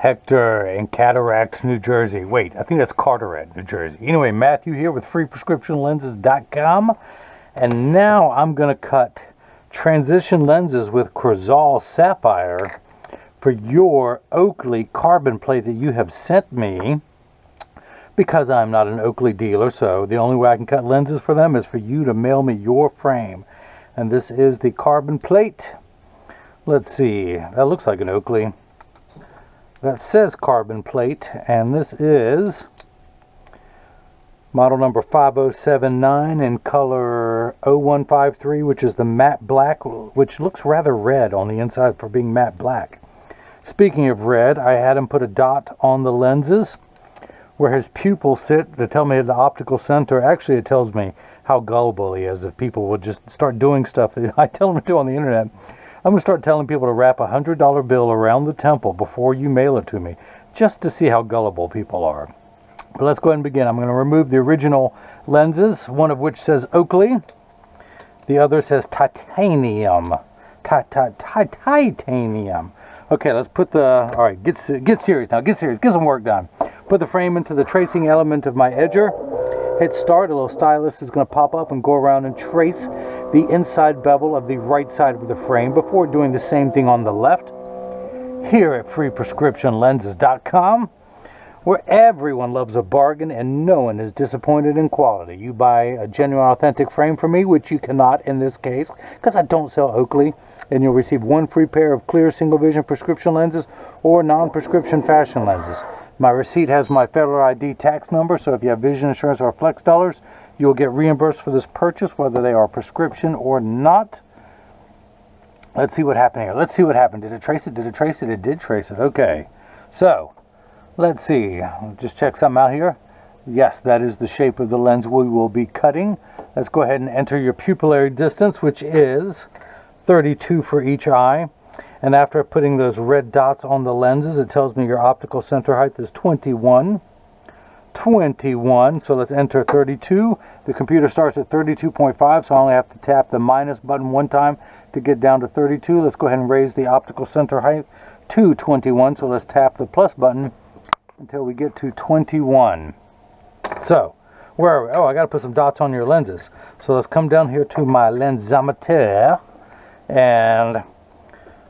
Hector in Cataract, New Jersey. Wait, I think that's Carteret, New Jersey. Anyway, Matthew here with freeprescriptionlenses.com. And now I'm going to cut transition lenses with Crizal Sapphire for your Oakley carbon plate that you have sent me, because I'm not an Oakley dealer. So the only way I can cut lenses for them is for you to mail me your frame. And this is the carbon plate. Let's see, that looks like an Oakley. That says carbon plate, and this is model number 5079 in color 0153, which is the matte black, which looks rather red on the inside for being matte black. Speaking of red, I had him put a dot on the lenses where his pupils sit to tell me the optical center. Actually, it tells me how gullible he is if people would just start doing stuff that I tell them to do on the internet. I'm going to start telling people to wrap a $100 bill around the temple before you mail it to me, just to see how gullible people are. But let's go ahead and begin. I'm going to remove the original lenses, one of which says Oakley. The other says titanium. Titanium. Okay, let's put the... All right, get serious now. Get serious. Get some work done. Put the frame into the tracing element of my edger. Hit start. A little stylus is going to pop up and go around and trace the inside bevel of the right side of the frame before doing the same thing on the left. Here at freeprescriptionlenses.com, where everyone loves a bargain and no one is disappointed in quality. You buy a genuine authentic frame from me, which you cannot in this case because I don't sell Oakley, and you'll receive one free pair of clear single vision prescription lenses or non-prescription fashion lenses. My receipt has my federal ID tax number, so if you have vision insurance or flex dollars, you will get reimbursed for this purchase, whether they are prescription or not. Let's see what happened here. Let's see what happened. Did it trace it? Did it trace it? It did trace it. Okay. So, let's see. Just check something out here. Yes, that is the shape of the lens we will be cutting. Let's go ahead and enter your pupillary distance, which is 32 for each eye. And after putting those red dots on the lenses, it tells me your optical center height is 21. 21. So let's enter 32. The computer starts at 32.5, so I only have to tap the minus button one time to get down to 32. Let's go ahead and raise the optical center height to 21. So let's tap the plus button until we get to 21. So, where are we? Oh, I got to put some dots on your lenses. So let's come down here to my lensometer and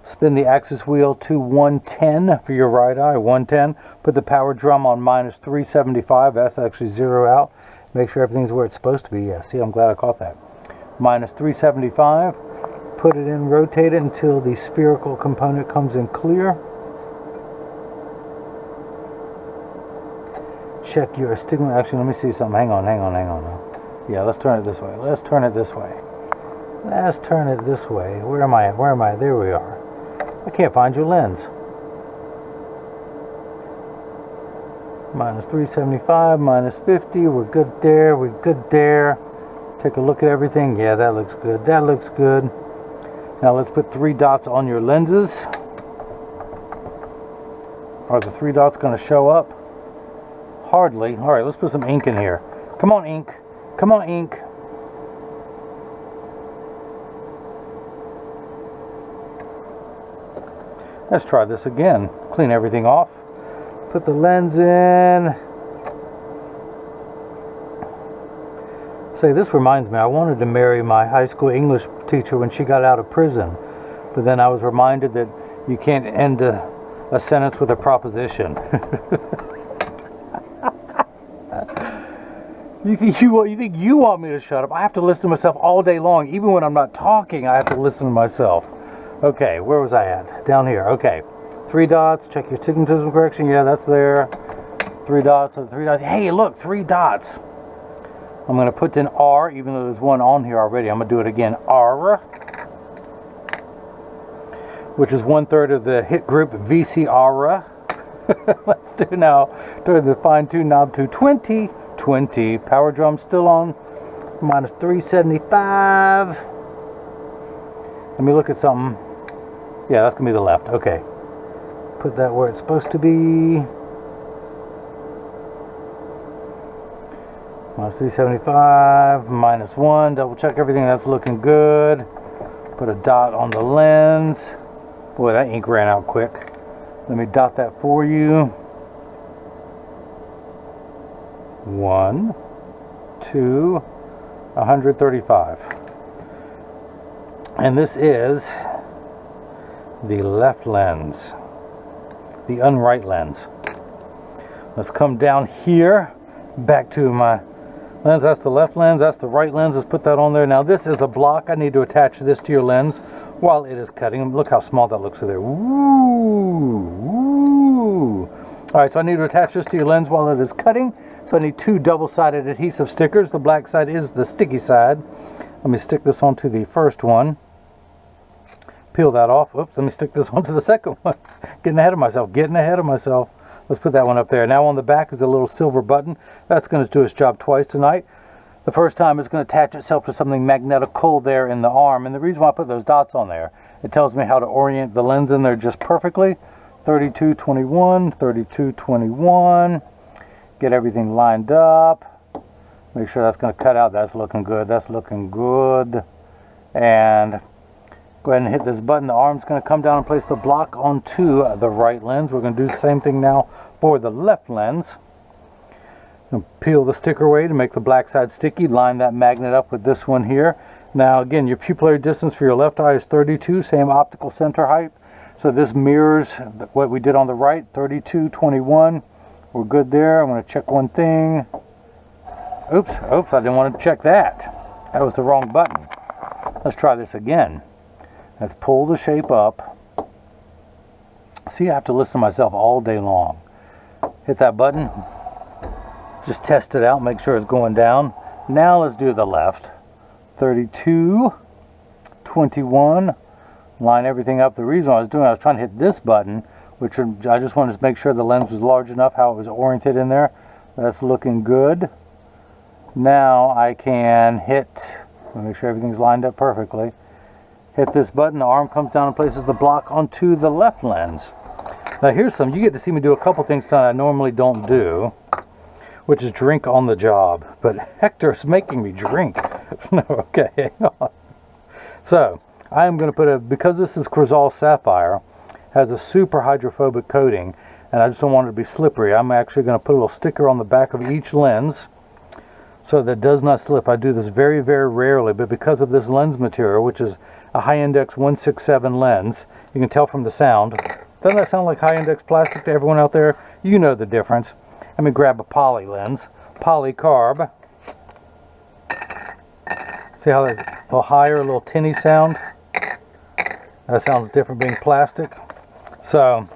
spin the axis wheel to 110 for your right eye, 110. Put the power drum on minus 375. That's actually zero out. Make sure everything's where it's supposed to be. Yeah, see, I'm glad I caught that. Minus 375. Put it in, rotate it until the spherical component comes in clear. Check your astigmatism. Actually, let me see something. Hang on. Yeah, let's turn it this way. Let's turn it this way. Let's turn it this way. Where am I? Where am I? There we are. I can't find your lens. Minus 375, minus 50. We're good there. We're good there. Take a look at everything. Yeah, that looks good. That looks good. Now let's put 3 dots on your lenses. Are the 3 dots going to show up? Hardly. All right, let's put some ink in here. Come on, ink. Come on, ink. Let's try this again. Clean everything off. Put the lens in. Say, this reminds me, I wanted to marry my high school English teacher when she got out of prison. But then I was reminded that you can't end a sentence with a proposition. You think you want me to shut up? I have to listen to myself all day long. Even when I'm not talking, I have to listen to myself. Okay, where was I at? Down here. Okay. 3 dots. Check your astigmatism correction. Yeah, that's there. 3 dots. 3 dots. Hey, look, 3 dots. I'm going to put in R, even though there's one on here already. I'm going to do it again. R, which is 1/3 of the hit group VCR. Let's do now. Turn the fine tune knob to 20. 20. Power drum still on. Minus 375. Let me look at something. Yeah, that's going to be the left. Okay. Put that where it's supposed to be. Minus 375, minus 1. Double check everything. That's looking good. Put a dot on the lens. Boy, that ink ran out quick. Let me dot that for you. 1, 2, 135. And this is the left lens, the unright lens. Let's come down here, back to my lens. That's the left lens, that's the right lens. Let's put that on there. Now this is a block. I need to attach this to your lens while it is cutting. Look how small that looks there. Woo, woo. All right, so I need to attach this to your lens while it is cutting. So I need 2 double-sided adhesive stickers. The black side is the sticky side. Let me stick this onto the first one. Peel that off. Oops, let me stick this onto the second one. Getting ahead of myself. Let's put that one up there. Now on the back is a little silver button. That's going to do its job twice tonight. The first time it's going to attach itself to something magnetical there in the arm. And the reason why I put those dots on there, it tells me how to orient the lens in there just perfectly. 3221, 3221. Get everything lined up. Make sure that's going to cut out. That's looking good. That's looking good. And go ahead and hit this button. The arm's going to come down and place the block onto the right lens. We're going to do the same thing now for the left lens. Peel the sticker away to make the black side sticky. Line that magnet up with this one here. Now again, your pupillary distance for your left eye is 32, same optical center height. So this mirrors what we did on the right, 32, 21. We're good there. I'm going to check one thing. Oops, I didn't want to check that. That was the wrong button. Let's try this again. Let's pull the shape up. See, I have to listen to myself all day long. Hit that button. Just test it out, make sure it's going down. Now let's do the left. 32, 21. Line everything up. The reason I was trying to hit this button, which I just wanted to make sure the lens was large enough, how it was oriented in there. That's looking good. Now I can hit, make sure everything's lined up perfectly. Hit this button, the arm comes down and places the block onto the left lens. Now here's you get to see me do a couple things tonight I normally don't do, which is drink on the job. But Hector's making me drink. No, okay, hang on. So I am going to put because this is Crizal Sapphire, has a super hydrophobic coating, and I just don't want it to be slippery. I'm actually going to put a little sticker on the back of each lens so that it does not slip. I do this very, very rarely, but because of this lens material, which is a high index 167 lens, you can tell from the sound. Doesn't that sound like high index plastic to everyone out there? You know the difference. Let me grab a poly lens, polycarb. See how that's a little higher, a little tinny sound? That sounds different being plastic. So,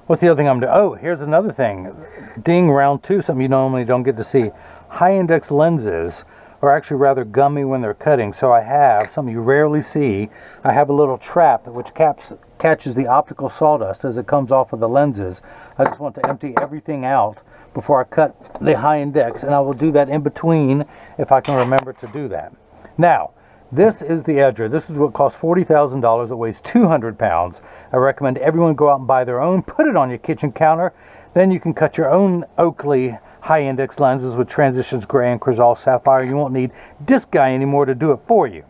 what's the other thing I'm doing? Oh, here's another thing. Ding, round 2, something you normally don't get to see. High index lenses are actually rather gummy when they're cutting. So I have, something you rarely see, I have a little trap which catches the optical sawdust as it comes off of the lenses. I just want to empty everything out before I cut the high index, and I will do that in between if I can remember to do that. Now, this is the edger. This is what costs $40,000. It weighs 200 pounds. I recommend everyone go out and buy their own, put it on your kitchen counter. Then you can cut your own Oakley high index lenses with Transitions Gray and Crizal Sapphire. You won't need this guy anymore to do it for you.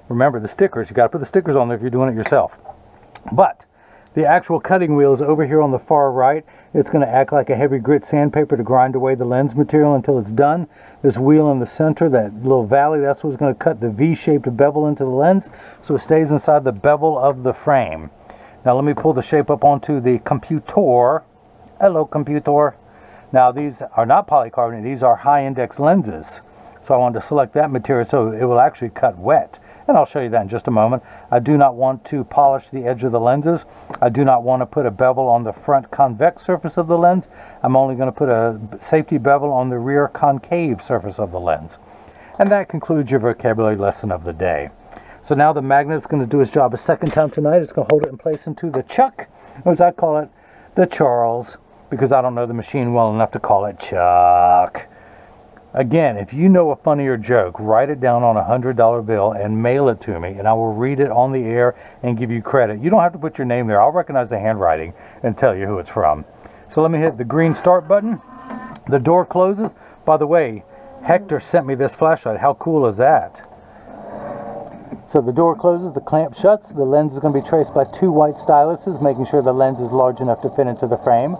Remember the stickers. You got to put the stickers on there if you're doing it yourself. But the actual cutting wheel is over here on the far right. It's going to act like a heavy grit sandpaper to grind away the lens material until it's done. This wheel in the center, that little valley, that's what's going to cut the V-shaped bevel into the lens so it stays inside the bevel of the frame. Now let me pull the shape up onto the computer. Hello, computer. Now these are not polycarbonate, these are high index lenses. So I wanted to select that material so it will actually cut wet. And I'll show you that in just a moment. I do not want to polish the edge of the lenses. I do not want to put a bevel on the front convex surface of the lens. I'm only going to put a safety bevel on the rear concave surface of the lens. And that concludes your vocabulary lesson of the day. So now the magnet is going to do its job a second time tonight. It's going to hold it in place into the chuck, or as I call it, the Charles, because I don't know the machine well enough to call it Chuck. Again, if you know a funnier joke, write it down on a $100 bill and mail it to me, and I will read it on the air and give you credit. You don't have to put your name there. I'll recognize the handwriting and tell you who it's from. So let me hit the green start button. The door closes. By the way, Hector sent me this flashlight. How cool is that? So the door closes, the clamp shuts, the lens is going to be traced by 2 white styluses, making sure the lens is large enough to fit into the frame,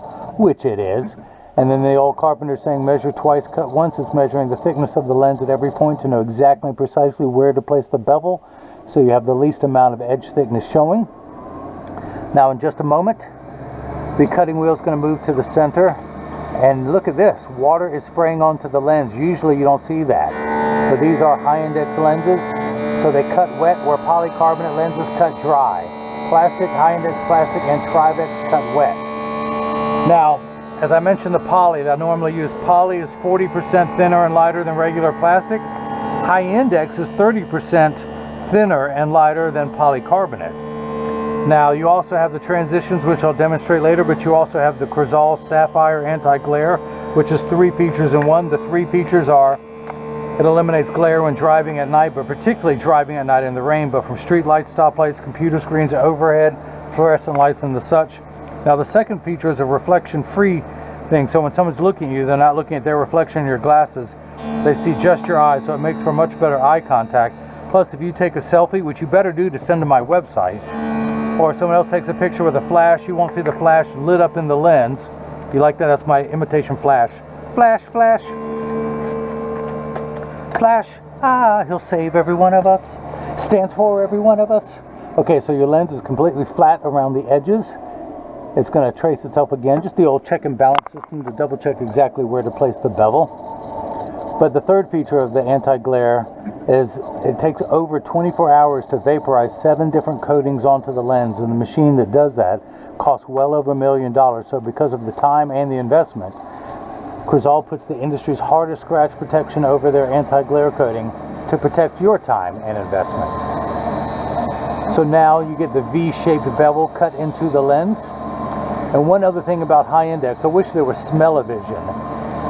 which it is. And then the old carpenter saying measure twice, cut once. It's measuring the thickness of the lens at every point to know exactly precisely where to place the bevel, so you have the least amount of edge thickness showing. Now in just a moment, the cutting wheel is going to move to the center, and look at this, water is spraying onto the lens. Usually you don't see that. So these are high index lenses, so they cut wet where polycarbonate lenses cut dry. Plastic, high index plastic, and Trivex cut wet. Now, as I mentioned, the poly that I normally use, poly is 40% thinner and lighter than regular plastic. High index is 30% thinner and lighter than polycarbonate. Now you also have the transitions, which I'll demonstrate later, but you also have the Crizal Sapphire anti-glare, which is 3 features in one. The 3 features are, it eliminates glare when driving at night, but particularly driving at night in the rain, but from street lights, stoplights, computer screens, overhead, fluorescent lights, and the such. Now the second feature is a reflection-free thing, so when someone's looking at you, they're not looking at their reflection in your glasses, they see just your eyes, so it makes for much better eye contact. Plus, if you take a selfie, which you better do to send to my website, or someone else takes a picture with a flash, you won't see the flash lit up in the lens. If you like that, that's my imitation flash. Flash, flash, flash. Ah, he'll save every one of us. Stands for every one of us. Okay, so your lens is completely flat around the edges. It's going to trace itself again, just the old check and balance system to double check exactly where to place the bevel. But the third feature of the anti-glare is it takes over 24 hours to vaporize 7 different coatings onto the lens, and the machine that does that costs well over $1 million. So because of the time and the investment, Crizal puts the industry's hardest scratch protection over their anti-glare coating to protect your time and investment. So now you get the V-shaped bevel cut into the lens. And one other thing about high index, I wish there was smell-o-vision.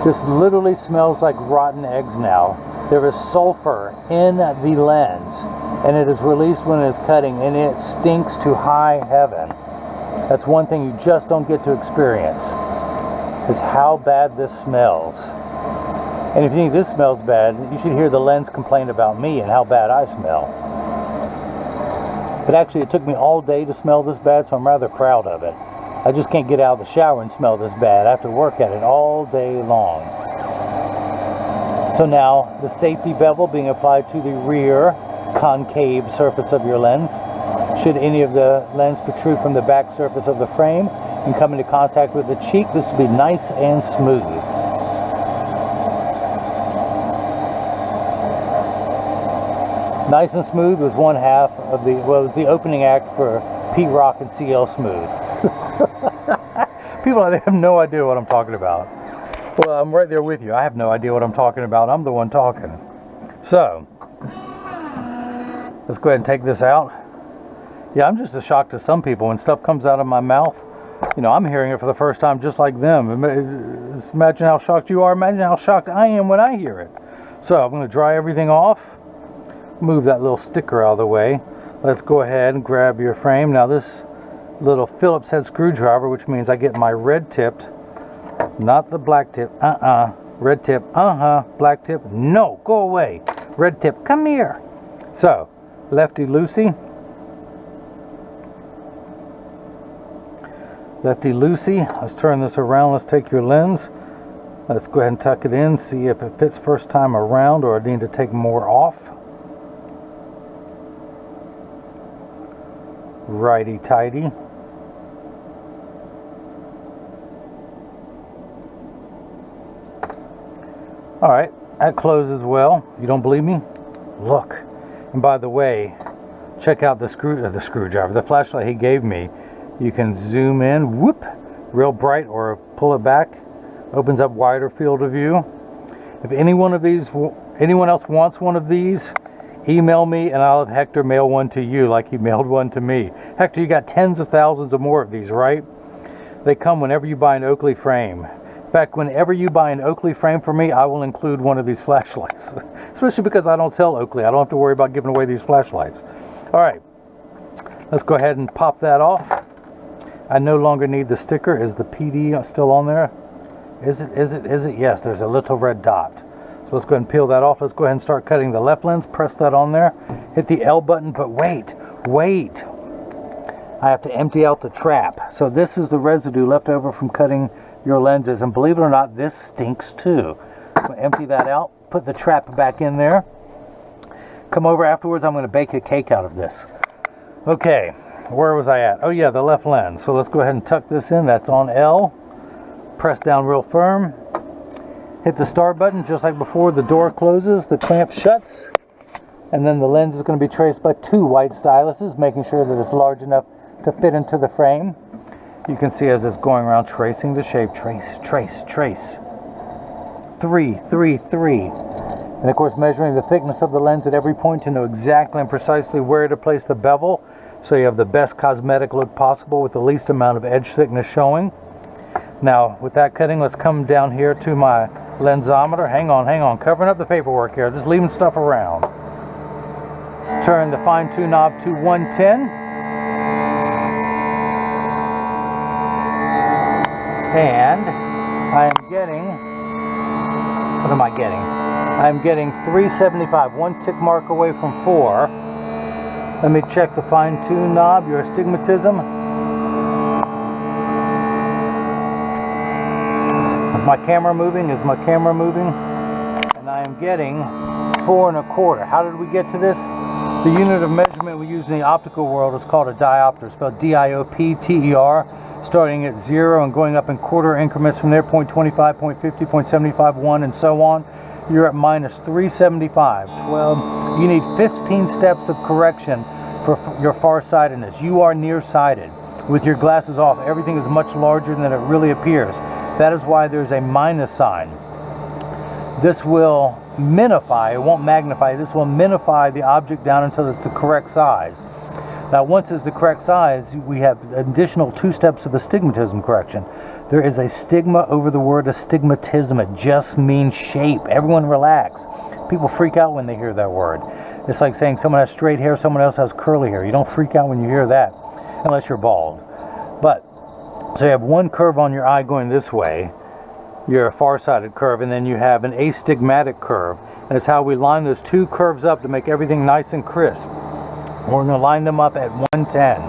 This literally smells like rotten eggs now. There is sulfur in the lens, and it is released when it is cutting, and it stinks to high heaven. That's one thing you just don't get to experience, is how bad this smells. And if you think this smells bad, you should hear the lens complain about me and how bad I smell. But actually, it took me all day to smell this bad, so I'm rather proud of it. I just can't get out of the shower and smell this bad. I have to work at it all day long. So now, the safety bevel being applied to the rear concave surface of your lens. Should any of the lens protrude from the back surface of the frame and come into contact with the cheek, this will be nice and smooth. Nice and Smooth was one half of the, well, it was the opening act for Pete Rock and CL Smooth. People, they have no idea what I'm talking about. Well, I'm right there with you. I have no idea what I'm talking about. I'm the one talking. So, let's go ahead and take this out. Yeah, I'm just a shock to some people when stuff comes out of my mouth. You know, I'm hearing it for the first time just like them. Imagine how shocked you are. Imagine how shocked I am when I hear it. So, I'm going to dry everything off. Move that little sticker out of the way. Let's go ahead and grab your frame. Now, this little Phillips head screwdriver, which means I get my red tipped, not the black tip, red tip, black tip, no, go away, red tip, come here. So, lefty loosey, let's turn this around, let's take your lens, let's go ahead and tuck it in, see if it fits first time around or I need to take more off. Righty tighty. Alright, that closes well. You don't believe me? Look. And by the way, check out the screwdriver, the flashlight he gave me. You can zoom in, whoop, real bright, or pull it back. Opens up wider field of view. If anyone else wants one of these, email me and I'll have Hector mail one to you like he mailed one to me. Hector, you got tens of thousands of more of these, right? They come whenever you buy an Oakley frame. In fact, whenever you buy an Oakley frame for me, I will include one of these flashlights. Especially because I don't sell Oakley. I don't have to worry about giving away these flashlights. All right, let's go ahead and pop that off. I no longer need the sticker. Is the PD still on there? Is it? Yes, there's a little red dot. So let's go ahead and peel that off. Let's go ahead and start cutting the left lens. Press that on there. Hit the L button, but wait. I have to empty out the trap. So this is the residue left over from cutting your lenses. And believe it or not, this stinks too. So empty that out. Put the trap back in there. Come over afterwards. I'm going to bake a cake out of this. Okay, where was I at? Oh yeah, the left lens. So let's go ahead and tuck this in. That's on L. Press down real firm. Hit the start button just like before. The door closes, the clamp shuts, and then the lens is going to be traced by 2 white styluses, making sure that it's large enough to fit into the frame. You can see as it's going around tracing the shape. Trace, trace, trace. 3, 3, 3. And of course measuring the thickness of the lens at every point to know exactly and precisely where to place the bevel, so you have the best cosmetic look possible with the least amount of edge thickness showing. Now with that cutting, let's come down here to my lensometer. Hang on, covering up the paperwork here, just leaving stuff around. Turn the fine tune knob to 110. And I am getting, what am I getting? I'm getting 375, 1 tick mark away from 4. Let me check the fine tune knob, your astigmatism. Is my camera moving? Is my camera moving? And I am getting 4 1/4. How did we get to this? The unit of measurement we use in the optical world is called a diopter, spelled D-I-O-P-T-E-R, starting at 0 and going up in quarter increments from there, 0.25, 0.50, 0.75, 1, and so on. You're at minus 375. 12. You need 15 steps of correction for your farsightedness. You are nearsighted. With your glasses off, everything is much larger than it really appears. That is why there's a minus sign. This will minify, it won't magnify, this will minify the object down until it's the correct size. Now once it's the correct size, we have additional 2 steps of astigmatism correction. There is a stigma over the word astigmatism. It just means shape. Everyone relax. People freak out when they hear that word. It's like saying someone has straight hair, someone else has curly hair. You don't freak out when you hear that, unless you're bald. But, so you have one curve on your eye going this way, your farsighted curve, and then you have an astigmatic curve. And it's how we line those 2 curves up to make everything nice and crisp. We're going to line them up at 110.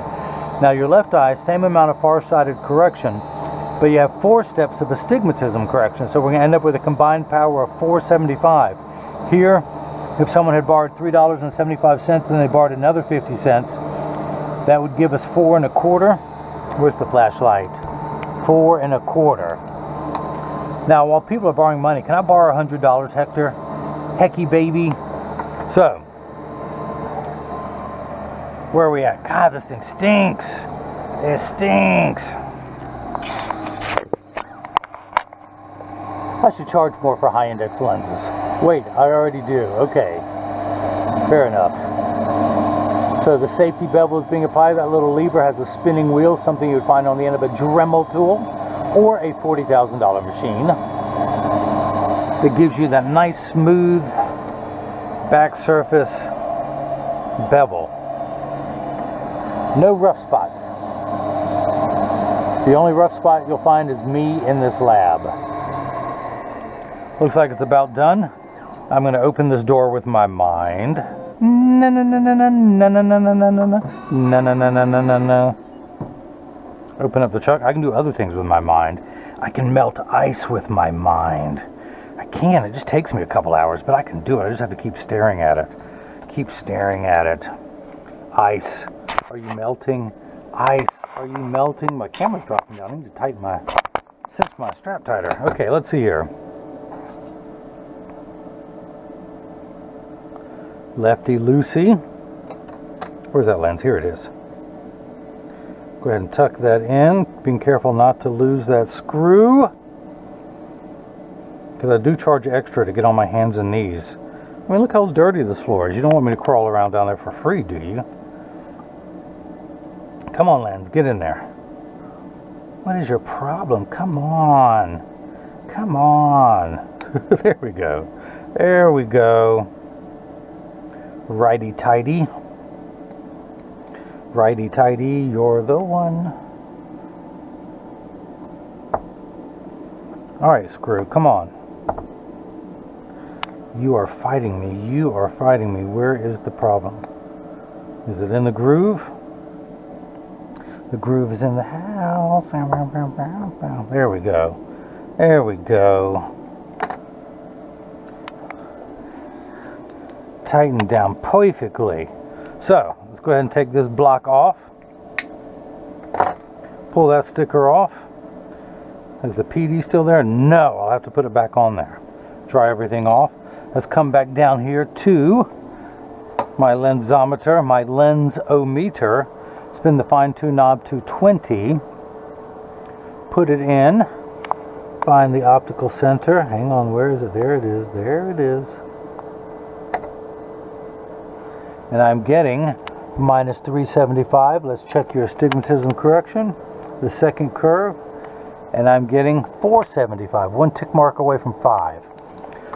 Now your left eye, same amount of farsighted correction, but you have 4 steps of astigmatism correction. So we're going to end up with a combined power of 475. Here, if someone had borrowed $3.75 and they borrowed another 50 cents, that would give us 4 1/4. Where's the flashlight? 4 1/4. Now, while people are borrowing money, can I borrow $100, Hector? Hecky baby. So, where are we at? God, this thing stinks. It stinks. I should charge more for high index lenses. Wait, I already do. Okay. Fair enough. So the safety bevel is being applied. That little lever has a spinning wheel, something you would find on the end of a Dremel tool or a $40,000 machine. That gives you that nice smooth back surface bevel. No rough spots. The only rough spot you'll find is me in this lab. Looks like it's about done. I'm going to open this door with my mind. No, no, no, no, no, no, no, no, no, no, no, no, no, no, no, no, no, no. Open up the truck. I can do other things with my mind. I can melt ice with my mind. I can. It just takes me a couple hours, but I can do it. I just have to keep staring at it. Keep staring at it. Ice. Are you melting? Ice. Are you melting? My camera's dropping down. I need to tighten my, cinch my strap tighter. Okay, let's see here. Lefty loosey. Where's that lens? Here it is. Go ahead and tuck that in. Being careful not to lose that screw, because I do charge extra to get on my hands and knees. I mean, look how dirty this floor is. You don't want me to crawl around down there for free, do you? Come on, lens, get in there. What is your problem? Come on. Come on. There we go. There we go. Righty tighty. Righty tighty, you're the one. Alright, screw, come on. You are fighting me. You are fighting me. Where is the problem? Is it in the groove? The groove is in the house. There we go. There we go. Tighten down perfectly. So, let's go ahead and take this block off. Pull that sticker off. Is the PD still there? No, I'll have to put it back on there. Dry everything off. Let's come back down here to my lensometer, my lensometer. Spin the fine-tune knob to 20. Put it in. Find the optical center. Hang on, where is it? There it is. There it is. And I'm getting minus 375. Let's check your astigmatism correction. The second curve. And I'm getting 475. One tick mark away from 5.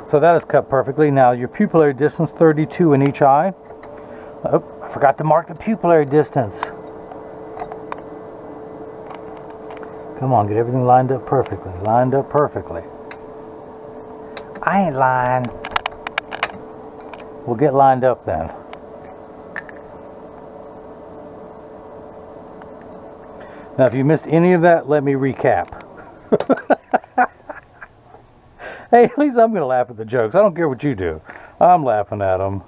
So that is cut perfectly. Now your pupillary distance, 32 in each eye. Oh, I forgot to mark the pupillary distance. Come on, get everything lined up perfectly. Lined up perfectly. I ain't lying. We'll get lined up then. Now, if you missed any of that, let me recap. Hey, at least I'm going to laugh at the jokes. I don't care what you do. I'm laughing at them.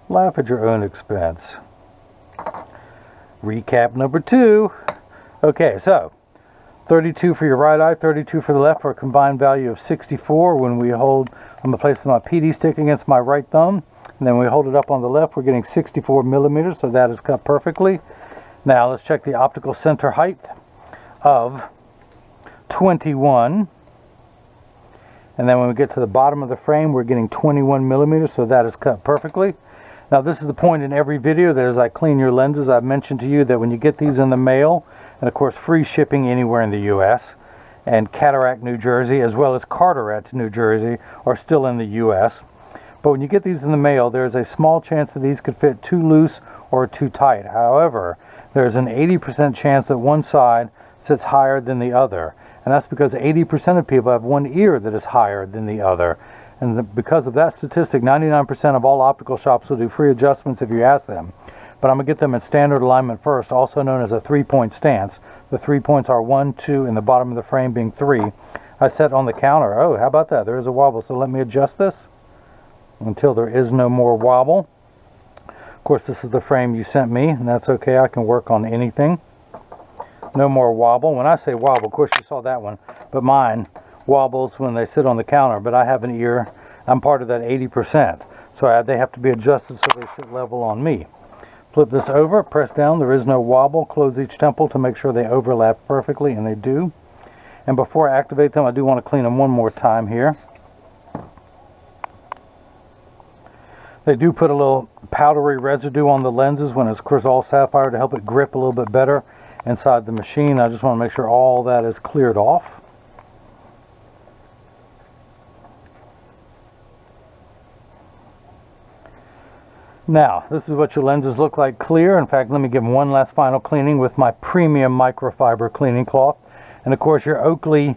Laugh at your own expense. Recap number 2. Okay, so 32 for your right eye, 32 for the left, for a combined value of 64. When we hold, I'm going to place my PD stick against my right thumb, and then we hold it up on the left, we're getting 64 millimeters, so that is cut perfectly. Now let's check the optical center height of 21. And then when we get to the bottom of the frame, we're getting 21 millimeters, so that is cut perfectly. Now this is the point in every video that as I clean your lenses, I've mentioned to you that when you get these in the mail, and of course free shipping anywhere in the US, and Cataract, New Jersey, as well as Carteret, New Jersey, are still in the US. But when you get these in the mail, there's a small chance that these could fit too loose or too tight. However, there's an 80% chance that one side sits higher than the other. And that's because 80% of people have one ear that is higher than the other. And because of that statistic, 99% of all optical shops will do free adjustments if you ask them. But I'm going to get them in standard alignment first, also known as a 3-point stance. The 3 points are 1, 2, and the bottom of the frame being 3. I set on the counter. Oh, how about that? There is a wobble. So let me adjust this until there is no more wobble. Of course, this is the frame you sent me, and that's okay. I can work on anything. No more wobble. When I say wobble, of course you saw that one, but mine wobbles when they sit on the counter, but I have an ear. I'm part of that 80%, so they have to be adjusted so they sit level on me. Flip this over, press down, there is no wobble. Close each temple to make sure they overlap perfectly, and they do. And before I activate them, I do want to clean them one more time here. They do put a little powdery residue on the lenses when it's Crizal Sapphire to help it grip a little bit better inside the machine. I just want to make sure all that is cleared off. Now, this is what your lenses look like clear. In fact, let me give them one last final cleaning with my premium microfiber cleaning cloth. And of course, your Oakley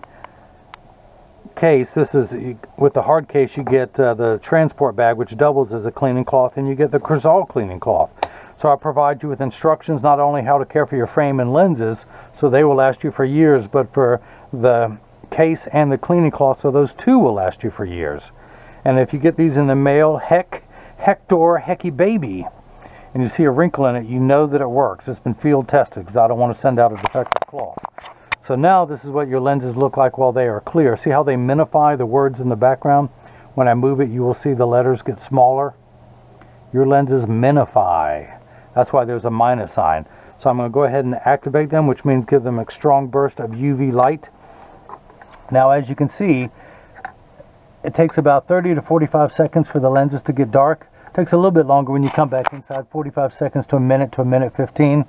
case, this is with the hard case, you get the transport bag, which doubles as a cleaning cloth, and you get the Crizal cleaning cloth. So I provide you with instructions not only how to care for your frame and lenses, so they will last you for years, but for the case and the cleaning cloth, so those two will last you for years. And if you get these in the mail, Hector, Hecky Baby, and you see a wrinkle in it, you know that it works. It's been field tested because I don't want to send out a defective cloth. So now this is what your lenses look like while they are clear. See how they minify the words in the background? When I move it, you will see the letters get smaller. Your lenses minify. That's why there's a minus sign. So I'm going to go ahead and activate them, which means give them a strong burst of UV light. Now, as you can see, it takes about 30 to 45 seconds for the lenses to get dark. It takes a little bit longer when you come back inside, 45 seconds to a minute 15.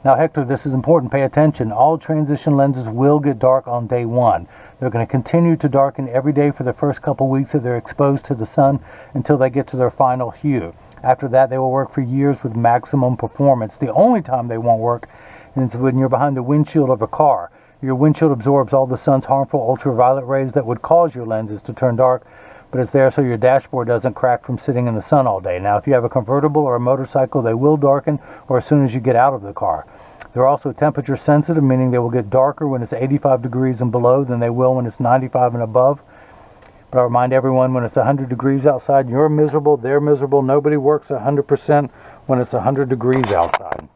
Now, Hector, this is important. Pay attention. All transition lenses will get dark on day 1. They're going to continue to darken every day for the first couple weeks that they're exposed to the sun until they get to their final hue. After that, they will work for years with maximum performance. The only time they won't work is when you're behind the windshield of a car Your windshield absorbs all the sun's harmful ultraviolet rays that would cause your lenses to turn dark, but it's there so your dashboard doesn't crack from sitting in the sun all day. Now, if you have a convertible or a motorcycle, they will darken or as soon as you get out of the car. They're also temperature sensitive, meaning they will get darker when it's 85 degrees and below than they will when it's 95 and above. But I remind everyone, when it's 100 degrees outside, you're miserable, they're miserable. Nobody works 100% when it's 100 degrees outside.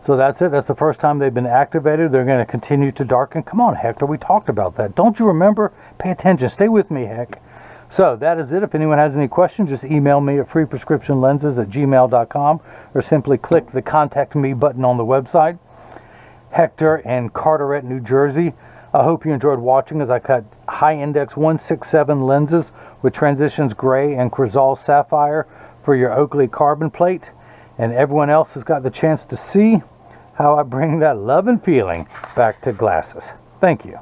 So that's it. That's the first time they've been activated. They're going to continue to darken. Come on, Hector, we talked about that. Don't you remember? Pay attention. Stay with me, heck. So that is it. If anyone has any questions, just email me at freeprescriptionlenses@gmail.com or simply click the Contact Me button on the website. Hector in Carteret, New Jersey. I hope you enjoyed watching as I cut high index 167 lenses with Transitions Gray and Crizal Sapphire for your Oakley carbon plate. And everyone else has got the chance to see how I bring that love and feeling back to glasses. Thank you.